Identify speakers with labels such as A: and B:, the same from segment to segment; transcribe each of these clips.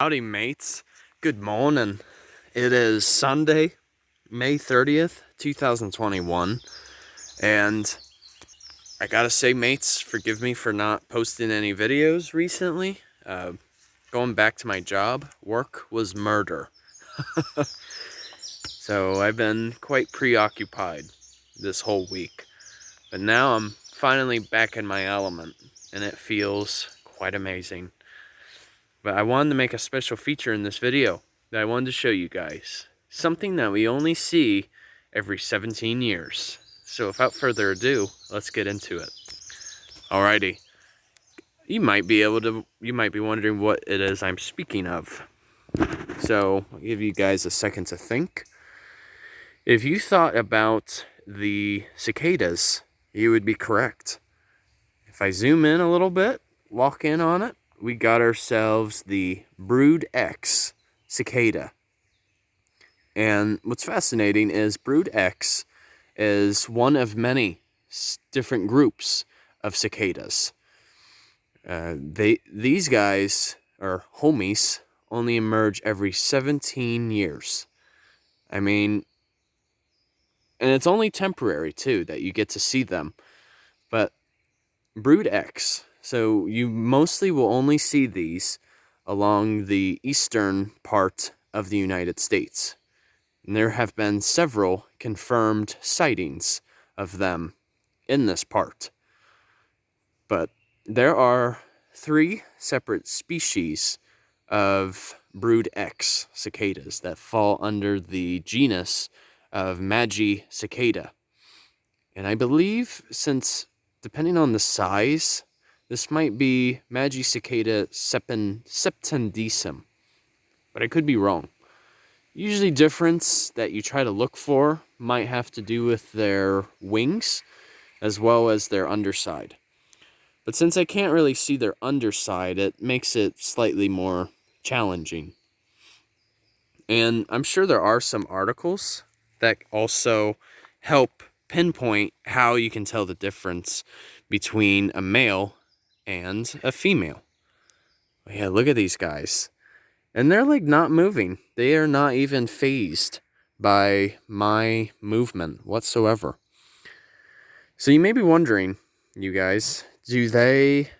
A: Howdy mates, good morning. It is Sunday, May 30th, 2021, and I gotta say mates, forgive me for not posting any videos recently. Going back to my job, work was murder. So I've been quite preoccupied this whole week, but now I'm finally back in my element, and it feels quite amazing. But I wanted to make a special feature in this video that I wanted to show you guys. Something that we only see every 17 years. So without further ado, let's get into it. Alrighty. You might be wondering what it is I'm speaking of. So I'll give you guys a second to think. If you thought about the cicadas, you would be correct. If I zoom in a little bit, walk in on it, we got ourselves the Brood X Cicada. And what's fascinating is Brood X is one of many different groups of cicadas. These guys, or homies, only emerge every 17 years. I mean, and it's only temporary too that you get to see them. But Brood X, so you mostly will only see these along the eastern part of the United States. And there have been several confirmed sightings of them in this part. But there are 3 separate species of Brood X cicadas that fall under the genus of Magi cicada. And I believe, since depending on the size, this might be Magi cicada septendicum, but I could be wrong. Usually difference that you try to look for might have to do with their wings as well as their underside. But since I can't really see their underside, it makes it slightly more challenging. And I'm sure there are some articles that also help pinpoint how you can tell the difference between a male and a female. Yeah, look at these guys. And they're like not moving. They are not even phased by my movement whatsoever. So you may be wondering, you guys, do they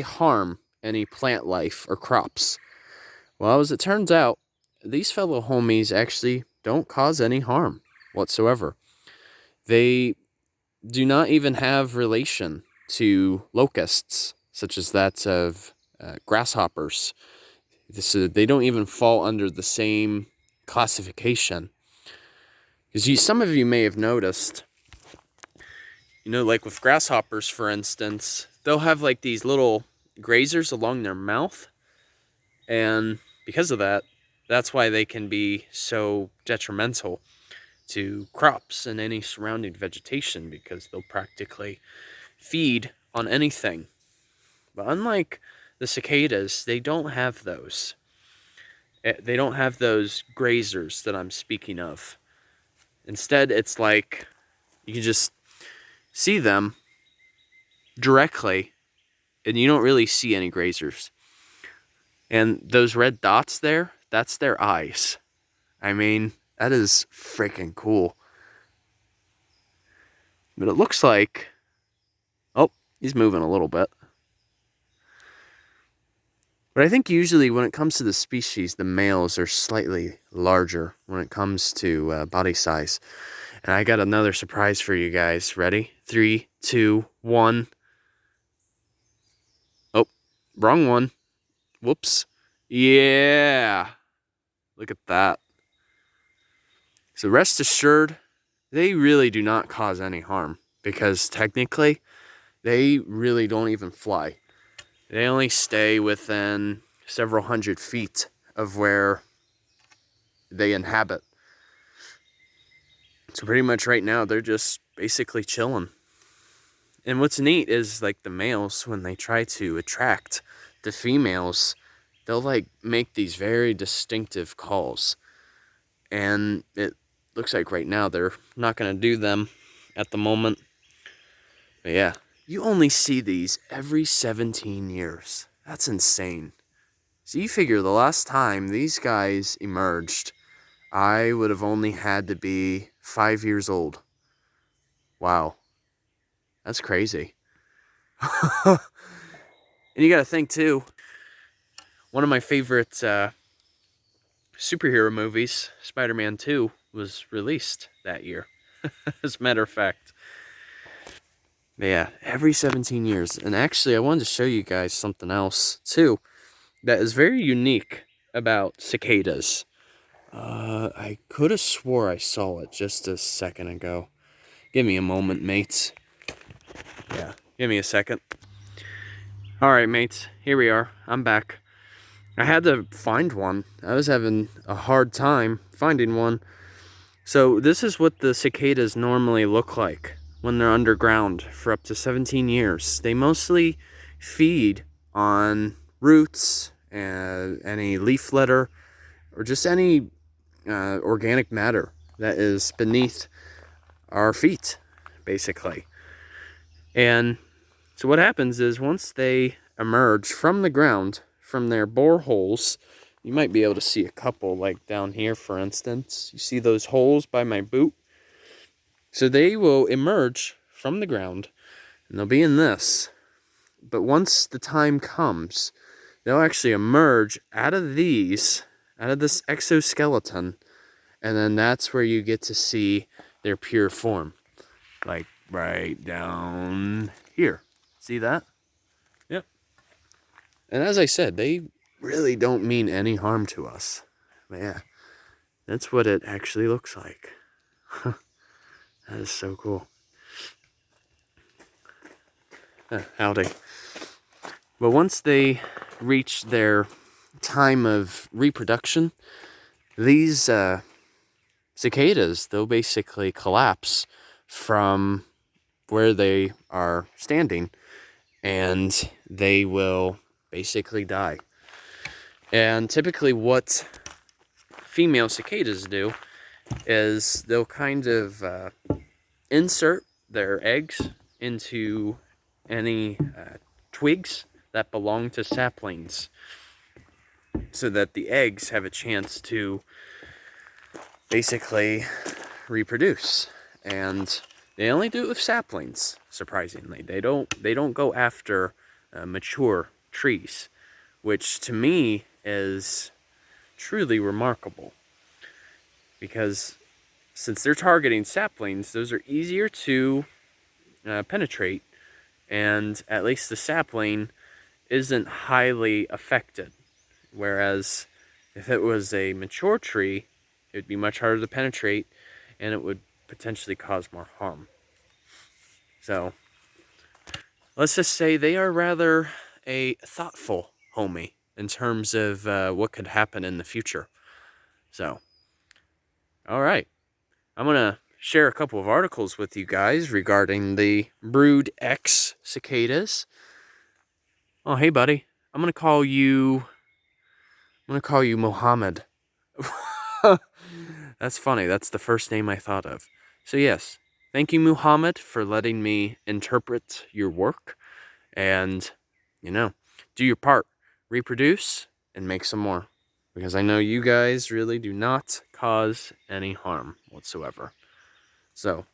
A: harm any plant life or crops? Well, as it turns out, these fellow homies actually don't cause any harm whatsoever. They do not even have relation to locusts, such as that of grasshoppers. They don't even fall under the same classification. Because some of you may have noticed, like with grasshoppers, for instance, they'll have like these little grazers along their mouth. And because of that, that's why they can be so detrimental to crops and any surrounding vegetation, because they'll practically feed on anything. But unlike the cicadas, they don't have those. They don't have those grazers that I'm speaking of. Instead, it's like you can just see them directly, and you don't really see any grazers. And those red dots there, that's their eyes. I mean, that is freaking cool. But it looks like... Oh, he's moving a little bit. But I think usually when it comes to the species, the males are slightly larger when it comes to body size. And I got another surprise for you guys. Ready? 3, 2, 1. Oh, wrong one. Whoops. Yeah. Look at that. So rest assured, they really do not cause any harm, because technically, they really don't even fly. They only stay within several hundred feet of where they inhabit. So pretty much right now, they're just basically chilling. And what's neat is, like, the males, when they try to attract the females, they'll like make these very distinctive calls. And it looks like right now they're not going to do them at the moment. But yeah, you only see these every 17 years. That's insane. So you figure the last time these guys emerged, I would have only had to be 5 years old. Wow. That's crazy. And you gotta think too, one of my favorite superhero movies, Spider-Man 2, was released that year. As a matter of fact. But yeah, every 17 years. And actually, I wanted to show you guys something else too that is very unique about cicadas. I could have swore I saw it just a second ago. Give me a moment, mates. Yeah, give me a second. Alright, mates, here we are. I'm back. I had to find one. I was having a hard time finding one. So this is what the cicadas normally look like when they're underground for up to 17 years. They mostly feed on roots, any leaf litter, or just any organic matter that is beneath our feet, basically. And so what happens is once they emerge from the ground, from their boreholes, you might be able to see a couple, like down here, for instance. You see those holes by my boot? So they will emerge from the ground, and they'll be in this. But once the time comes, they'll actually emerge out of this exoskeleton, and then that's where you get to see their pure form. Like right down here. See that? Yep. And as I said, they really don't mean any harm to us. But yeah, that's what it actually looks like. That is so cool. Howdy. But once they reach their time of reproduction, these cicadas, they'll basically collapse from where they are standing, and they will basically die. And typically what female cicadas do is they'll kind of insert their eggs into any twigs that belong to saplings, so that the eggs have a chance to basically reproduce. And they only do it with saplings, surprisingly. They don't go after mature trees, which to me is truly remarkable, because since they're targeting saplings, those are easier to penetrate, and at least the sapling isn't highly affected. Whereas if it was a mature tree, it would be much harder to penetrate, and it would potentially cause more harm. So let's just say they are rather a thoughtful homie in terms of what could happen in the future. So, all right. I'm going to share a couple of articles with you guys regarding the Brood X Cicadas. Oh, hey, buddy. I'm going to call you Mohammed. That's funny. That's the first name I thought of. So yes, thank you, Muhammad, for letting me interpret your work. And, do your part. Reproduce and make some more. Because I know you guys really do not cause any harm whatsoever. So,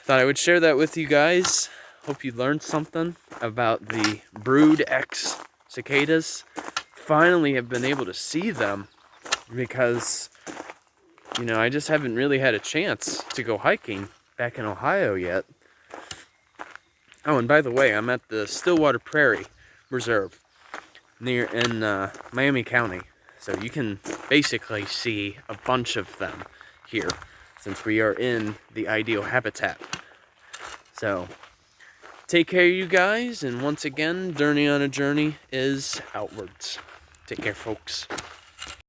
A: thought I would share that with you guys. Hope you learned something about the Brood X Cicadas. Finally have been able to see them, because I just haven't really had a chance to go hiking back in Ohio yet. Oh, and by the way, I'm at the Stillwater Prairie Reserve in Miami County. So you can basically see a bunch of them here, since we are in the ideal habitat. So, take care, you guys, and once again, Journey on a Journey is outwards. Take care, folks.